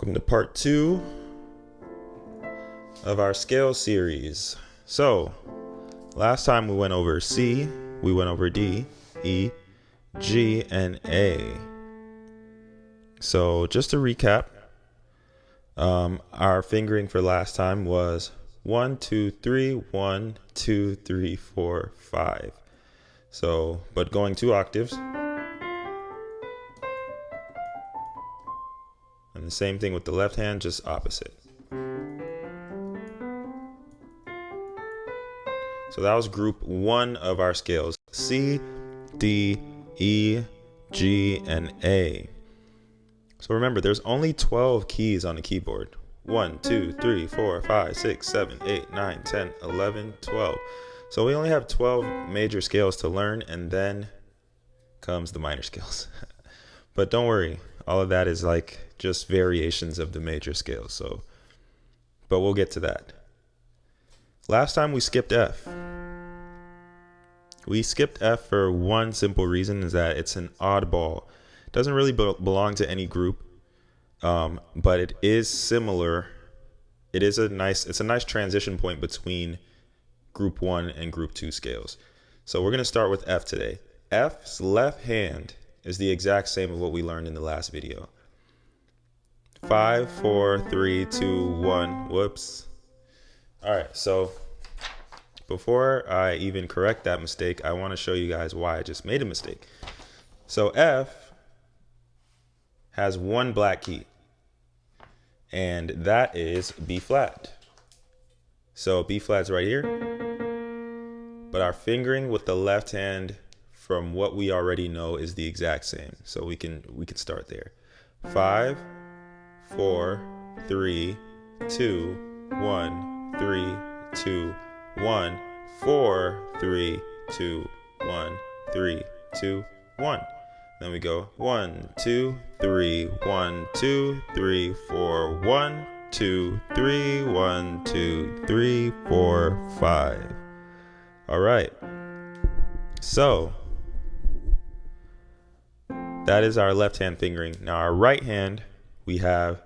Welcome to part 2 of our scale series. So, last time we went over C, we went over D, E, G, and A. So, just to recap, our fingering for last time was 1, 2, 3, 1, 2, 3, 4, 5. So, but going 2 octaves. And the same thing with the left hand, just opposite. So that was group 1 of our scales. C, D, E, G, and A. So remember, there's only 12 keys on the keyboard. 1, 2, 3, 4, 5, 6, 7, 8, 9, 10, 11, 12. So we only have 12 major scales to learn, and then comes the minor scales. But don't worry, all of that is like just variations of the major scales. So, but we'll get to that. Last time we skipped F. We skipped F for one simple reason, is that it's an oddball. It doesn't really belong to any group, but it is similar. It's a nice transition point between group 1 and group 2 scales. So we're going to start with F today. F's left hand is the exact same as what we learned in the last video. 5, 4, 3, 2, 1. Whoops. All right, so before I even correct that mistake, I want to show you guys why I just made a mistake. So F has one black key, and that is B flat. So B flat's right here, but our fingering with the left hand from what we already know is the exact same. So we can start there. 5, 4, 3, 2, 1, 3, 2, 1, 4, 3, 2, 1, 3, 2, 1. Then we go 1, 2, 3, 1, 2, 3, 4, 1, 2, 3, 1, 2, 3, 4, 5. All right. So that is our left hand fingering. Now our right hand, we have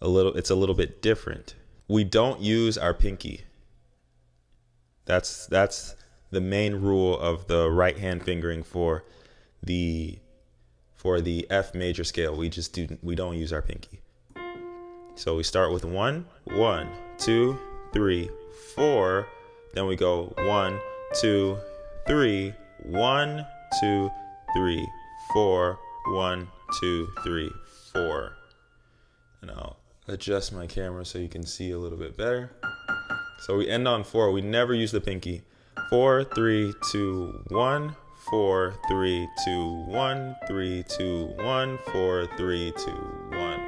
it's a little bit different. We don't use our pinky. That's the main rule of the right hand fingering for the F major scale. We don't use our pinky. So we start with 1, 1, 2, 3, 4. Then we go 1, 2, 3, 1, 2, 3, 4, 1, 2, 3, 4. And I'll adjust my camera so you can see a little bit better. So we end on 4. We never use the pinky. 4, 3, 2, 1, 4, 3, 2, 1, 3, 2, 1, 4, 3, 2, 1.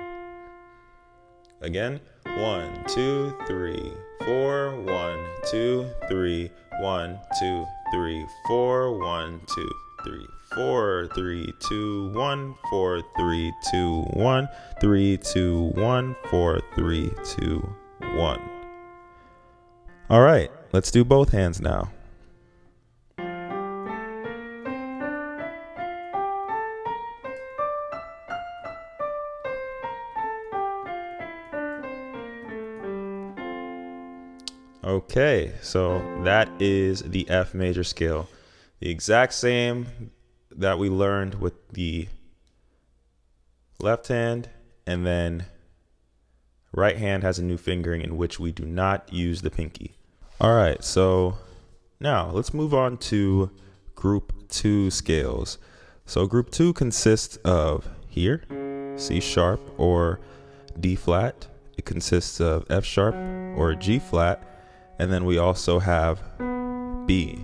Again, 1, 2, 3, 4, 1, 2, 3, 1, 2, 3, 4, 1, 2, 3, 4, 3, 2, 1, 4, 3, 2, 1, 3, 2, 1, 4, 3, 2, 1. All right, let's do both hands now. Okay, so that is the F major scale. The exact same that we learned with the left hand, and then right hand has a new fingering in which we do not use the pinky. All right, so now let's move on to group 2 scales. So group 2 consists of here, C sharp or D flat. It consists of F sharp or G flat, and then we also have B.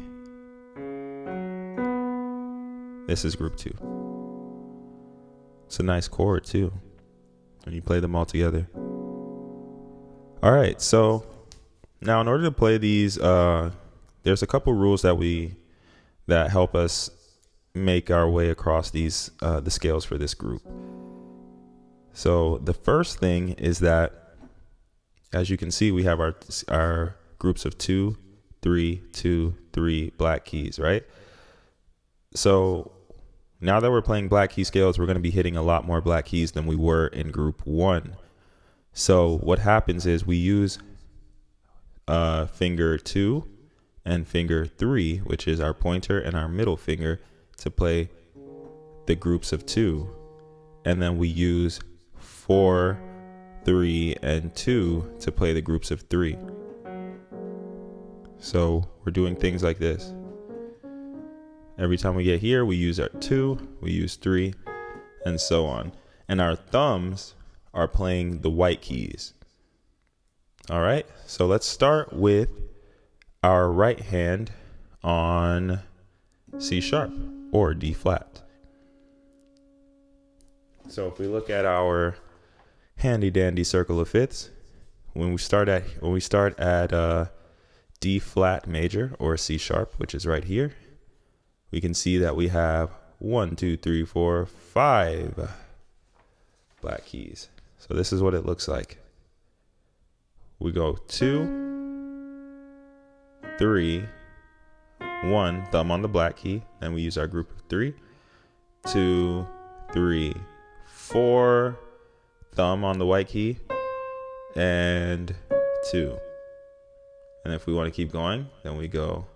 This is group 2. It's a nice chord too when you play them all together. All right, so now in order to play these, there's a couple rules that help us make our way across these the scales for this group. So the first thing is that, as you can see, we have our groups of 2, 3, 2, 3 black keys, right? So now that we're playing black key scales, we're going to be hitting a lot more black keys than we were in group 1. So what happens is we use finger 2 and finger 3, which is our pointer and our middle finger, to play the groups of 2. And then we use 4, 3, and 2 to play the groups of 3. So we're doing things like this. Every time we get here, we use our 2, we use 3, and so on. And our thumbs are playing the white keys. All right, so let's start with our right hand on C sharp or D flat. So if we look at our handy dandy circle of fifths, when we start at D flat major or C sharp, which is right here, we can see that we have 1, 2, 3, 4, 5 black keys. So this is what it looks like. We go 2, 3, 1, thumb on the black key. Then we use our group of 3, 2, 3, 4, thumb on the white key, and 2. And if we want to keep going, then we go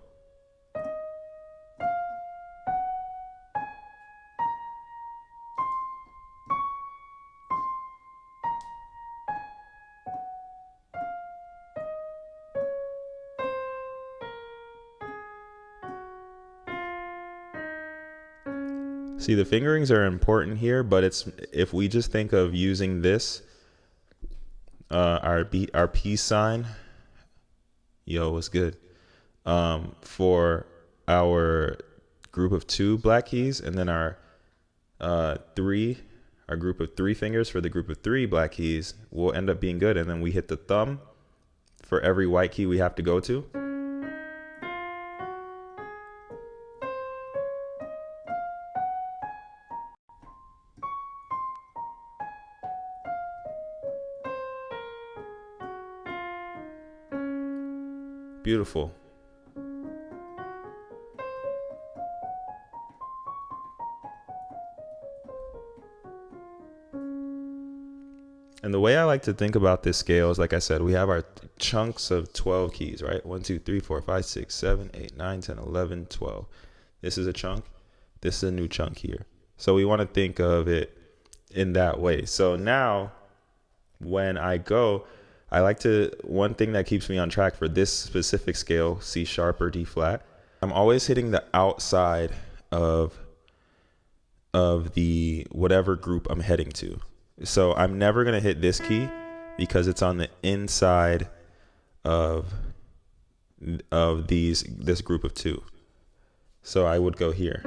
See, the fingerings are important here, but if we just think of using this, our peace sign, yo, what's good, for our group of 2 black keys, and then our group of 3 fingers for the group of 3 black keys will end up being good. And then we hit the thumb for every white key we have to go to. Beautiful. And the way I like to think about this scale is, like I said, we have our chunks of 12 keys, right? 1, 2, 3, 4, 5, 6, 7, 8, 9, 10, 11, 12. This is a chunk. This is a new chunk here. So we want to think of it in that way. So now when I go, one thing that keeps me on track for this specific scale, C sharp or D flat, I'm always hitting the outside of the whatever group I'm heading to. So I'm never going to hit this key because it's on the inside of this group of 2. So I would go here,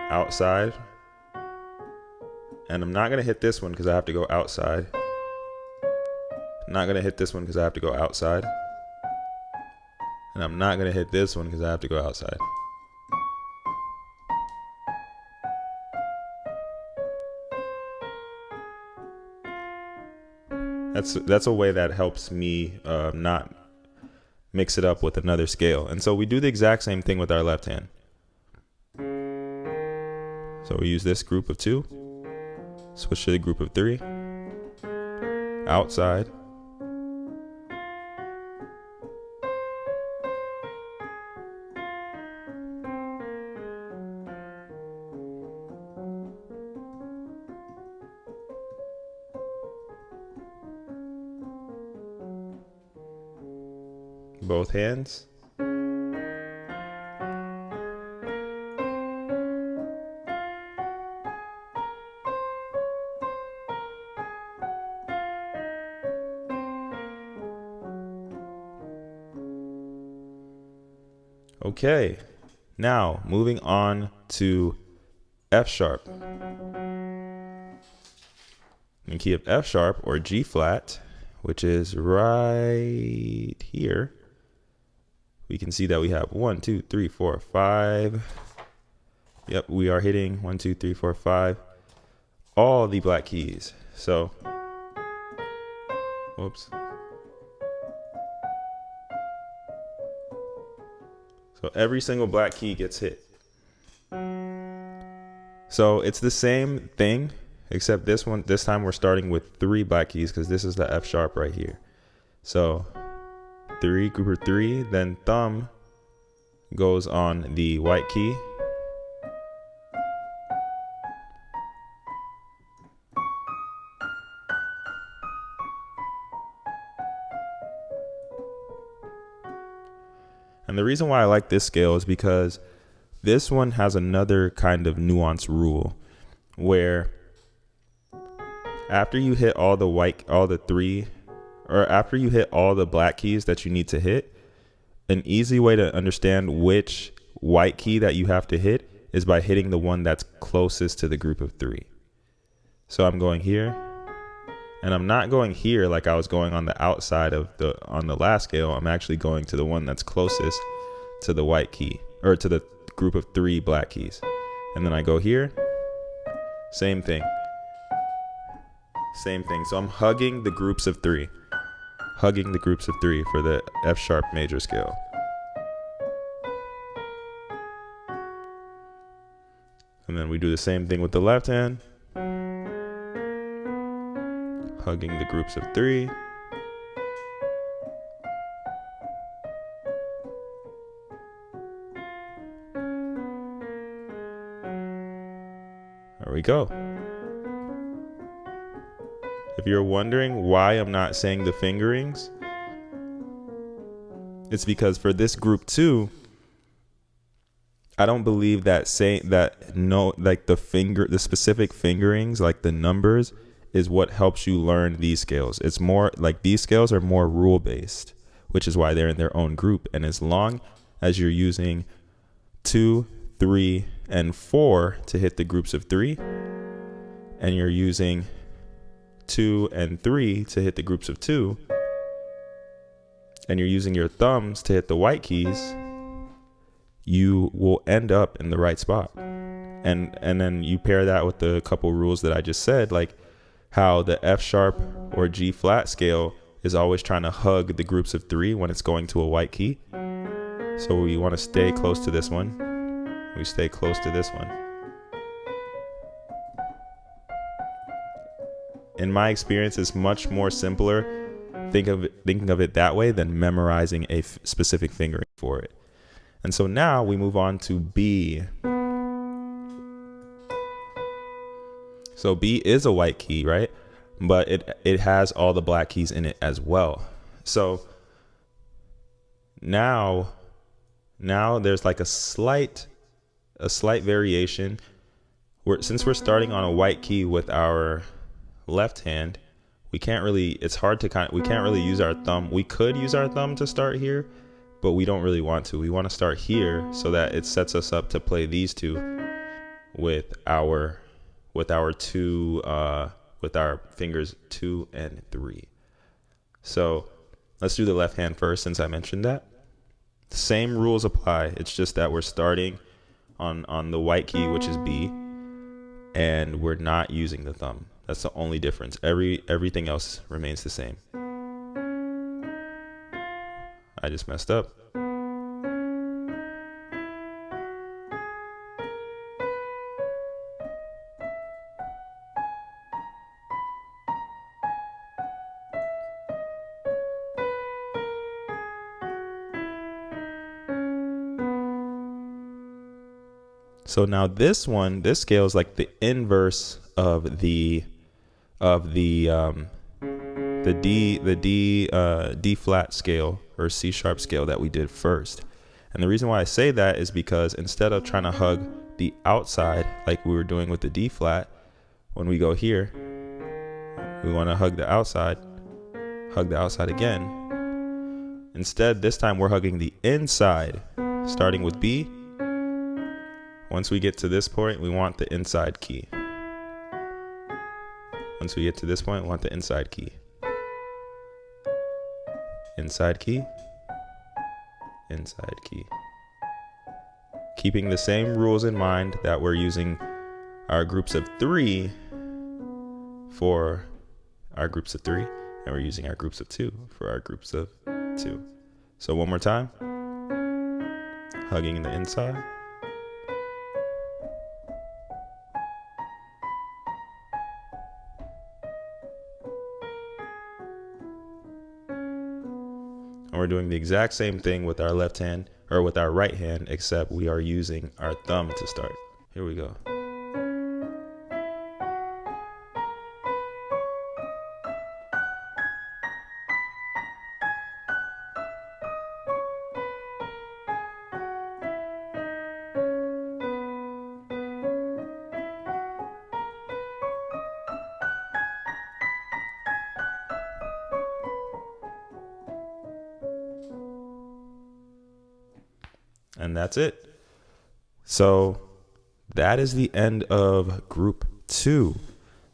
outside, and I'm not going to hit this one because I have to go outside. I'm not going to hit this one because I have to go outside. And I'm not going to hit this one because I have to go outside. That's a way that helps me not mix it up with another scale. And so we do the exact same thing with our left hand. So we use this group of 2, switch to the group of 3, outside, both hands. Okay, now moving on to F sharp. In key of F sharp or G flat, which is right here, we can see that we have 1, 2, 3, 4, 5. Yep, we are hitting 1, 2, 3, 4, 5, all the black keys. So, whoops. So every single black key gets hit. So it's the same thing. except this time we're starting with 3 black keys because this is the F sharp right here. So 3, group of 3, then thumb goes on the white key. And the reason why I like this scale is because this one has another kind of nuanced rule where after you hit all the 3, or after you hit all the black keys that you need to hit, an easy way to understand which white key that you have to hit is by hitting the one that's closest to the group of 3. So I'm going here, and I'm not going here like I was going on the outside of on the last scale. I'm actually going to the one that's closest to the white key, or to the group of 3 black keys. And then I go here, same thing. So I'm hugging the groups of 3. Hugging the groups of 3 for the F sharp major scale. And then we do the same thing with the left hand. Hugging the groups of 3. There we go. If you're wondering why I'm not saying the fingerings, it's because for this group 2, I don't believe that saying that the specific fingerings, like the numbers, is what helps you learn these scales. It's more like these scales are more rule based, which is why they're in their own group. And as long as you're using 2, 3, and 4 to hit the groups of 3, and you're using 2 and 3 to hit the groups of 2, and you're using your thumbs to hit the white keys, you will end up in the right spot. And then you pair that with the couple rules that I just said, like how the F sharp or G flat scale is always trying to hug the groups of 3 when it's going to a white key. So we want to stay close to this one. We stay close to this one. In my experience, it's much more simpler thinking of it that way than memorizing a specific fingering for it. And so now we move on to B. So B is a white key, right? But it has all the black keys in it as well. So now there's like a slight variation. Since we're starting on a white key with our left hand, we can't really use our thumb. We could use our thumb to start here, but we don't really want to. We want to start here so that it sets us up to play these two with our fingers 2 and 3. So let's do the left hand first, since I mentioned that. The same rules apply. It's just that we're starting on the white key, which is B, and we're not using the thumb. That's the only difference. Everything else remains the same. I just messed up. So now this scale is like the inverse of the D flat scale or C sharp scale that we did first. And the reason why I say that is because instead of trying to hug the outside like we were doing with the D flat, when we go here, we want to hug the outside again. Instead, this time we're hugging the inside, starting with B. Once we get to this point, we want the inside key. Once we get to this point, we want the inside key. Inside key. Inside key. Keeping the same rules in mind that we're using our groups of 3 for our groups of 3, and we're using our groups of 2 for our groups of 2. So one more time. Hugging the inside. we're doing the exact same thing with our left hand or with our right hand, except we are using our thumb to start. Here we go. And that's it. So that is the end of group 2.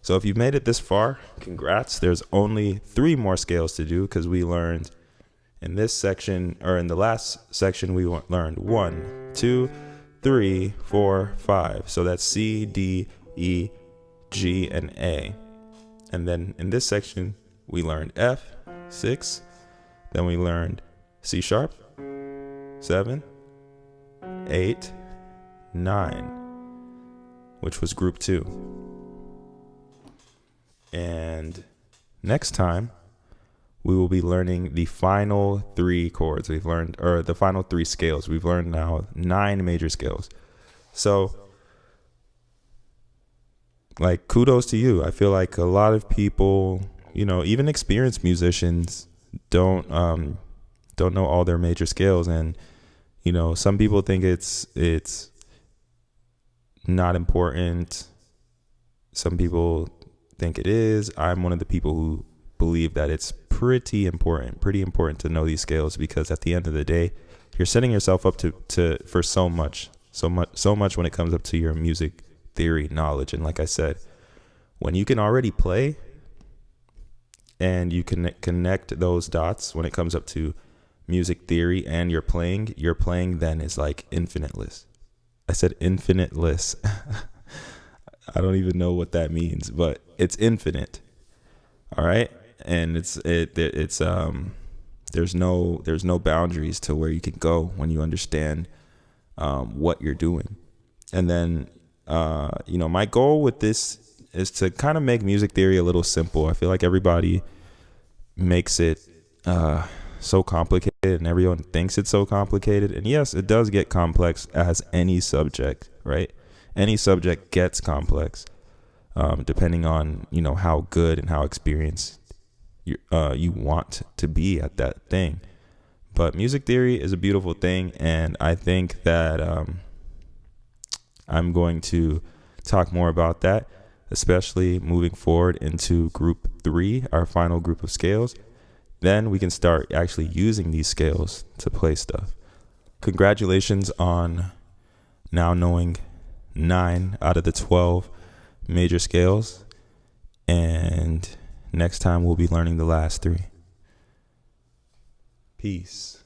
So if you've made it this far, congrats. There's only 3 more scales to do because we learned in this section, or in the last section, we learned 1, 2, 3, 4, 5. So that's C, D, E, G, and A. And then in this section, we learned F, 6. Then we learned C sharp, 7, 8, 9, which was group 2. And next time we will be learning the final 3 chords we've learned, or the final 3 scales. We've learned now 9 major scales. So like, kudos to you. I feel like a lot of people, even experienced musicians don't know all their major scales. And some people think it's not important. Some people think it is. I'm one of the people who believe that it's pretty important to know these scales, because at the end of the day, you're setting yourself up for so much when it comes up to your music theory knowledge. And like I said, when you can already play and you can connect those dots when it comes up to music theory and your playing then is like infiniteless. I said infiniteless. I don't even know what that means, but it's infinite. All right. And it's there's no boundaries to where you can go when you understand what you're doing. And then my goal with this is to kind of make music theory a little simple. I feel like everybody makes it so complicated, and everyone thinks it's so complicated. And yes, it does get complex, as any subject, right? Any subject gets complex, depending on how good and how experienced you want to be at that thing. But music theory is a beautiful thing, and I think that I'm going to talk more about that, especially moving forward into group 3, our final group of scales. Then we can start actually using these scales to play stuff. Congratulations on now knowing 9 out of the 12 major scales. And next time we'll be learning the last 3. Peace.